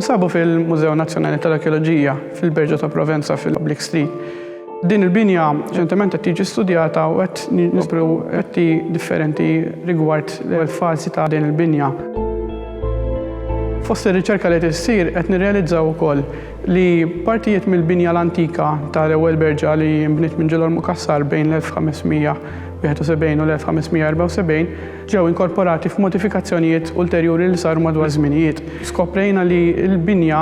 Nsabu fil-Mużew Nazzjonali tal-Arkeoloġija fil-Berġa ta' Provenza fil-Public Street. Din il-binja ċentement qed tiġi studjata u qed nispru qetti differenti rigward l-fażi ta' din il-binja. Fost ir-riċerka li tissir qed nirrealizzaw ukoll li partijiet mill-binja l-antika tal-ewwel berġa li nbniet minn Ġilol Mukassar bejn l-1571 u l-1574 ġew inkorporati f'modifikazzjonijiet ulterjuri li saru madwar żminijiet. Skoprejna li l-binja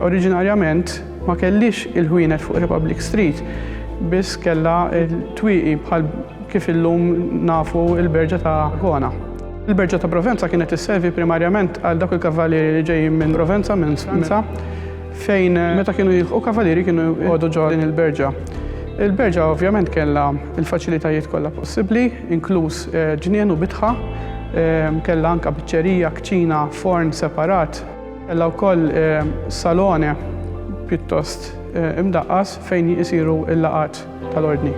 oriġinarjament ma kellix il-ħwienet fuq Republic Street, biss kellha l-twieqi bħal kif illum nafu l-berġa ta' Gona. Il-Berġa ta' Provenza kienet isservi primarjament għal dak il-kavalieri li ġejjin minn Provenza, minn Spanza, fejn meta kienu jilħqu kavalieri kienu jgħodu ġo din il-berġa. Il-berġa ovvjament kellha l-faċilitajiet kollha possibbli, inkluż ġnien u bitħa, kellha anke biċċerija, kċina, forn separat, kellha wkoll salone pjuttost imdaqqas fejn jisiru l-laqgħat tal-ordni.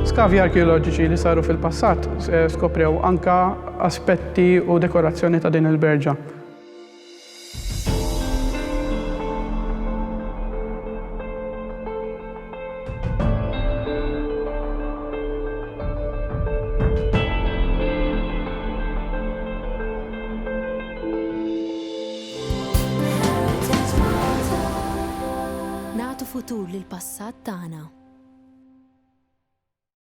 Skavi arkeoloġiċi li saru fil-passat skoprew anke aspetti u dekorazzjoni ta' din il-berġa. Nagħtu futur lill-passat tagħna.